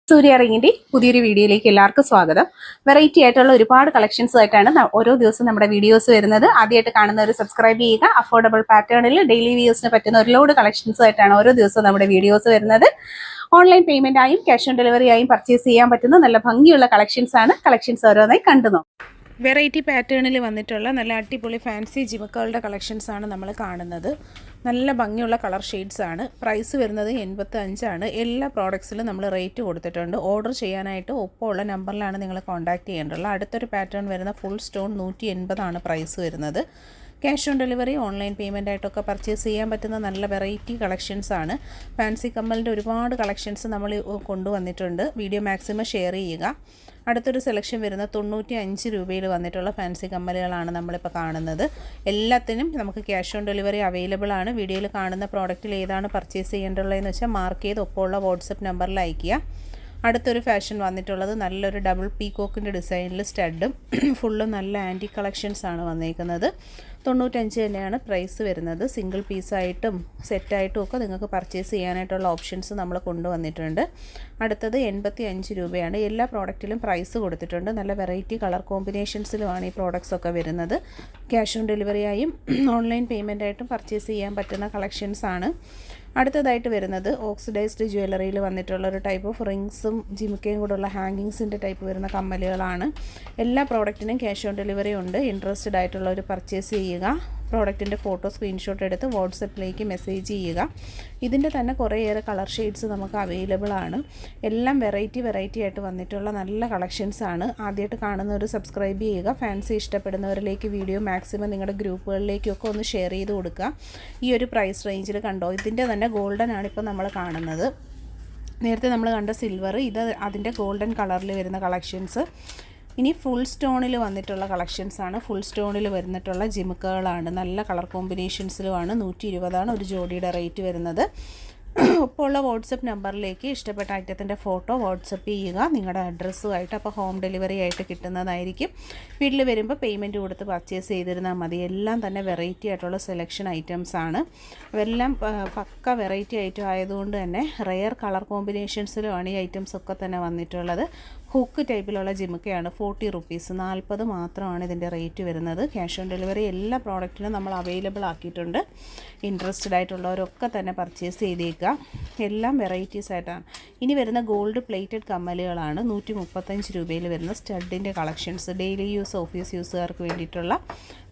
സൂര്യ റിങ്ങിന്റെ പുതിയൊരു വീഡിയോയിലേക്ക് എല്ലാവർക്കും സ്വാഗതം. വെറൈറ്റി ആയിട്ടുള്ള ഒരുപാട് കളക്ഷൻസ് ആയിട്ടാണ് ഓരോ ദിവസവും നമ്മുടെ വീഡിയോസ് വരുന്നത്. ആദ്യമായിട്ട് കാണുന്നവർ സബ്സ്ക്രൈബ് ചെയ്യുക. അഫോർഡബിൾ പാറ്റേണിൽ ഡെയിലി വ്യൂസിന് പറ്റുന്ന ഒരുപാട് കളക്ഷൻസ് ആയിട്ടാണ് ഓരോ ദിവസവും നമ്മുടെ വീഡിയോസ് വരുന്നത്. ഓൺലൈൻ പേയ്മെന്റ് ആയും ക്യാഷ് ഓൺ ഡെലിവറി ആയും പർച്ചേസ് ചെയ്യാൻ പറ്റുന്ന നല്ല ഭംഗിയുള്ള കളക്ഷൻസ് ആണ്. കളക്ഷൻസ് ഓരോന്നായി കണ്ടു നോക്കാം. വെറൈറ്റി പാറ്റേണിൽ വന്നിട്ടുള്ള നല്ല അടിപൊളി ഫാൻസി ജിമുക്കുകളുടെ കളക്ഷൻസ് ആണ് നമ്മൾ കാണുന്നത്. നല്ല ഭംഗിയുള്ള കളർ ഷെയ്ഡ്സ് ആണ്. പ്രൈസ് വരുന്നത് 85 ആണ്. എല്ലാ പ്രോഡക്ട്സിലും നമ്മൾ റേറ്റ് കൊടുത്തിട്ടുണ്ട്. ഓർഡർ ചെയ്യാനായിട്ട് ഒപ്പമുള്ള നമ്പറിലാണ് നിങ്ങൾ കോൺടാക്ട് ചെയ്യേണ്ടതുള്ളത്. അടുത്തൊരു പാറ്റേൺ വരുന്ന ഫുൾ സ്റ്റോൺ 180 ആണ് പ്രൈസ് വരുന്നത്. Cash on delivery online payment ആയിട്ടൊക്കെ പർച്ചേസ് ചെയ്യാൻ പറ്റുന്ന നല്ല വെറൈറ്റി കളക്ഷൻസ് ആണ്. ഫാൻസി കമ്മലിൻ്റെ ഒരുപാട് കളക്ഷൻസ് നമ്മൾ കൊണ്ടുവന്നിട്ടുണ്ട്. വീഡിയോ മാക്സിമം ഷെയർ ചെയ്യുക. അടുത്തൊരു സെലക്ഷൻ വരുന്ന 95 രൂപയിൽ വന്നിട്ടുള്ള ഫാൻസി കമ്മലുകളാണ് നമ്മളിപ്പോൾ കാണുന്നത്. എല്ലാത്തിനും നമുക്ക് ക്യാഷ് ഓൺ ഡെലിവറി അവൈലബിൾ ആണ്. വീഡിയോയിൽ കാണുന്ന പ്രോഡക്റ്റിൽ ഏതാണ് പർച്ചേസ് ചെയ്യേണ്ടതെന്ന് വെച്ചാൽ മാർക്ക് ചെയ്ത് ഒപ്പമുള്ള വാട്സപ്പ് നമ്പറിൽ അയയ്ക്കുക. അടുത്തൊരു ഫാഷൻ വന്നിട്ടുള്ളത് നല്ലൊരു ഡബിൾ പീകോക്കിൻ്റെ ഡിസൈനിൽ സ്റ്റഡും ഫുള്ളും നല്ല ആൻറ്റി കളക്ഷൻസ് ആണ് വന്നിരിക്കുന്നത്. 95 തന്നെയാണ് പ്രൈസ് വരുന്നത്. സിംഗിൾ പീസായിട്ടും സെറ്റായിട്ടും ഒക്കെ നിങ്ങൾക്ക് പർച്ചേസ് ചെയ്യാനായിട്ടുള്ള ഓപ്ഷൻസ് നമ്മൾ കൊണ്ടുവന്നിട്ടുണ്ട്. അടുത്തത് 85 രൂപയാണ്. എല്ലാ പ്രോഡക്റ്റിലും പ്രൈസ് കൊടുത്തിട്ടുണ്ട്. നല്ല വെറൈറ്റി കളർ കോമ്പിനേഷൻസിലുമാണ് ഈ പ്രോഡക്റ്റ്സ് ഒക്കെ വരുന്നത്. ക്യാഷ് ഓൺ ഡെലിവറിയായും ഓൺലൈൻ പേയ്മെൻ്റ് ആയിട്ടും പർച്ചേസ് ചെയ്യാൻ പറ്റുന്ന കളക്ഷൻസ് ആണ്. അടുത്തതായിട്ട് വരുന്നത് ഓക്സിഡൈസ്ഡ് ജ്വല്ലറിയിൽ വന്നിട്ടുള്ള ഒരു ടൈപ്പ് ഓഫ് റിങ്സും ജിമുക്കയും കൂടെയുള്ള ഹാങ്ങിങ്സിൻ്റെ ടൈപ്പ് വരുന്ന കമ്മലുകളാണ്. എല്ലാ പ്രോഡക്റ്റിനും ക്യാഷ് ഓൺ ഡെലിവറി ഉണ്ട്. ഇൻട്രസ്റ്റഡ് ആയിട്ടുള്ളവർ പർച്ചേസ് ചെയ്യുക. പ്രോഡക്റ്റിൻ്റെ ഫോട്ടോ സ്ക്രീൻഷോട്ട് എടുത്ത് വാട്സപ്പിലേക്ക് മെസ്സേജ് ചെയ്യുക. ഇതിൻ്റെ തന്നെ കുറേയേറെ കളർ ഷെയ്ഡ്സ് നമുക്ക് അവൈലബിൾ ആണ്. എല്ലാം വെറൈറ്റി ആയിട്ട് വന്നിട്ടുള്ള നല്ല കളക്ഷൻസ് ആണ്. ആദ്യമായിട്ട് കാണുന്നവർ സബ്സ്ക്രൈബ് ചെയ്യുക. ഫാൻസി ഇഷ്ടപ്പെടുന്നവരിലേക്ക് വീഡിയോ മാക്സിമം നിങ്ങളുടെ ഗ്രൂപ്പുകളിലേക്കൊക്കെ ഒന്ന് ഷെയർ ചെയ്ത് കൊടുക്കുക. ഈ ഒരു പ്രൈസ് റേഞ്ചിൽ കണ്ടോ, ഇതിൻ്റെ തന്നെ ഗോൾഡൻ ആണിപ്പോൾ നമ്മൾ കാണുന്നത്. നേരത്തെ നമ്മൾ കണ്ട സിൽവർ, ഇത് അതിൻ്റെ ഗോൾഡൻ കളറിൽ വരുന്ന കളക്ഷൻസ്. ഇനി ഫുൾ സ്റ്റോണിൽ വന്നിട്ടുള്ള കളക്ഷൻസ് ആണ്. ഫുൾ സ്റ്റോണിൽ വരുന്നിട്ടുള്ള ജിമുക്കുകളാണ്. നല്ല കളർ കോമ്പിനേഷൻസിലുമാണ്. 120 ഒരു ജോഡിയുടെ റേറ്റ് വരുന്നത്. ഒപ്പമുള്ള വാട്സപ്പ് നമ്പറിലേക്ക് ഇഷ്ടപ്പെട്ട ഐറ്റത്തിൻ്റെ ഫോട്ടോ വാട്സപ്പ് ചെയ്യുക, നിങ്ങളുടെ അഡ്രസ്സുമായിട്ട്. അപ്പോൾ ഹോം ഡെലിവറി ആയിട്ട് കിട്ടുന്നതായിരിക്കും. വീട്ടിൽ വരുമ്പോൾ പേയ്മെൻറ്റ് കൊടുത്ത് പർച്ചേസ് ചെയ്തിരുന്നാൽ മതി. എല്ലാം തന്നെ വെറൈറ്റി ആയിട്ടുള്ള സെലക്ഷൻ ഐറ്റംസ് ആണ്. അതെല്ലാം പക്ക വെറൈറ്റി ഐറ്റം ആയതുകൊണ്ട് തന്നെ റെയർ കളർ കോമ്പിനേഷൻസിലുമാണ് ഈ ഐറ്റംസ് ഒക്കെ തന്നെ വന്നിട്ടുള്ളത്. ഹുക്ക് ടൈപ്പിലുള്ള ജിമുക്കയാണ്. 40 റുപ്പീസ്, 40 മാത്രമാണ് ഇതിൻ്റെ റേറ്റ് വരുന്നത്. ക്യാഷ് ഓൺ ഡെലിവറി എല്ലാ പ്രോഡക്റ്റിനും നമ്മൾ അവൈലബിൾ ആക്കിയിട്ടുണ്ട്. ഇൻട്രസ്റ്റഡ് ആയിട്ടുള്ളവരൊക്കെ തന്നെ പർച്ചേസ് ചെയ്തേക്കുക. എല്ലാം വെറൈറ്റീസ് ആയിട്ടാണ്. ഇനി വരുന്ന ഗോൾഡ് പ്ലേറ്റഡ് കമ്മലുകളാണ്. 135 രൂപയിൽ വരുന്ന സ്റ്റഡിൻ്റെ കളക്ഷൻസ്. ഡെയിലി യൂസ്, ഓഫീസ് യൂസുകാർക്ക് വേണ്ടിയിട്ടുള്ള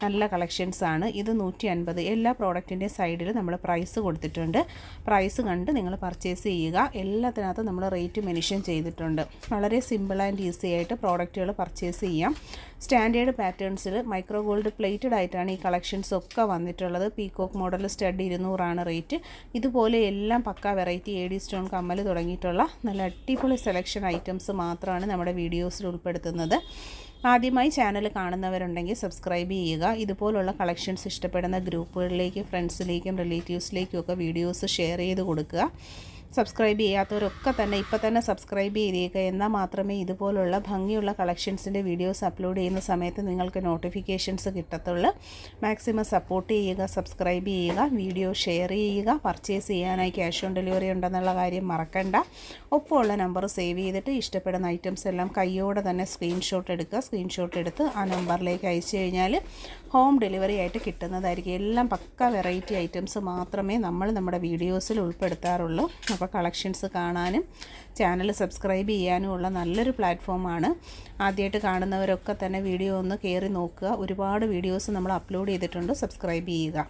നല്ല കളക്ഷൻസ് ആണ്. ഇത് 150. എല്ലാ പ്രോഡക്റ്റിൻ്റെ സൈഡിൽ നമ്മൾ പ്രൈസ് കൊടുത്തിട്ടുണ്ട്. പ്രൈസ് കണ്ട് നിങ്ങൾ പർച്ചേസ് ചെയ്യുക. എല്ലാത്തിനകത്തും നമ്മൾ റേറ്റ് മെൻഷൻ ചെയ്തിട്ടുണ്ട്. വളരെ സിമ്പിൾ ആൻഡ് ഈസി ആയിട്ട് പ്രോഡക്റ്റുകൾ പർച്ചേസ് ചെയ്യാം. സ്റ്റാൻഡേർഡ് പാറ്റേൺസിൽ മൈക്രോ ഗോൾഡ് പ്ലേറ്റഡ് ആയിട്ടാണ് ഈ കളക്ഷൻസ് ഒക്കെ വന്നിട്ടുള്ളത്. Peacock model stud 200 rate. ഇതുപോലെ എല്ലാം പക്ക വെറൈറ്റി AD സ്റ്റോൺ കമ്മൽ തുടങ്ങിയിട്ടുള്ള നല്ല അടിപൊളി സെലക്ഷൻ ഐറ്റംസ് മാത്രമാണ് നമ്മുടെ വീഡിയോസിൽ ഉൾപ്പെടുത്തുന്നത്. ആദ്യമായി ചാനൽ കാണുന്നവരുണ്ടെങ്കിൽ സബ്സ്ക്രൈബ് ചെയ്യുക. ഇതുപോലുള്ള കളക്ഷൻസ് ഇഷ്ടപ്പെടുന്ന ഗ്രൂപ്പുകളിലേക്കും ഫ്രണ്ട്സിലേക്കും റിലേറ്റീവ്സിലേക്കും ഒക്കെ വീഡിയോസ് ഷെയർ ചെയ്ത് കൊടുക്കുക. സബ്സ്ക്രൈബ് ചെയ്യാത്തവരൊക്കെ തന്നെ ഇപ്പം തന്നെ സബ്സ്ക്രൈബ് ചെയ്തേക്കുക. എന്നാൽ മാത്രമേ ഇതുപോലുള്ള ഭംഗിയുള്ള കളക്ഷൻസിൻ്റെ വീഡിയോസ് അപ്ലോഡ് ചെയ്യുന്ന സമയത്ത് നിങ്ങൾക്ക് നോട്ടിഫിക്കേഷൻസ് കിട്ടത്തുള്ളൂ. മാക്സിമം സപ്പോർട്ട് ചെയ്യുക, സബ്സ്ക്രൈബ് ചെയ്യുക, വീഡിയോ ഷെയർ ചെയ്യുക. പർച്ചേസ് ചെയ്യാനായി ക്യാഷ് ഓൺ ഡെലിവറി ഉണ്ടെന്നുള്ള കാര്യം മറക്കണ്ട. ഒപ്പമുള്ള നമ്പർ സേവ് ചെയ്തിട്ട് ഇഷ്ടപ്പെടുന്ന ഐറ്റംസ് എല്ലാം കയ്യോടെ തന്നെ സ്ക്രീൻഷോട്ട് എടുക്കുക. സ്ക്രീൻഷോട്ട് എടുത്ത് ആ നമ്പറിലേക്ക് അയച്ചു കഴിഞ്ഞാൽ ഹോം ഡെലിവറി ആയിട്ട് കിട്ടുന്നതായിരിക്കും. എല്ലാം പക്ക വെറൈറ്റി ഐറ്റംസ് മാത്രമേ നമ്മൾ നമ്മുടെ വീഡിയോസിൽ ഉൾപ്പെടുത്താറുള്ളൂ. അപ്പോൾ കളക്ഷൻസ് കാണാനും ചാനൽ സബ്സ്ക്രൈബ് ചെയ്യാനുമുള്ള നല്ലൊരു പ്ലാറ്റ്ഫോമാണ്. ആദ്യമായിട്ട് കാണുന്നവരൊക്കെ തന്നെ വീഡിയോ ഒന്ന് കയറി നോക്കുക. ഒരുപാട് വീഡിയോസ് നമ്മൾ അപ്ലോഡ് ചെയ്തിട്ടുണ്ട്. സബ്സ്ക്രൈബ് ചെയ്യുക.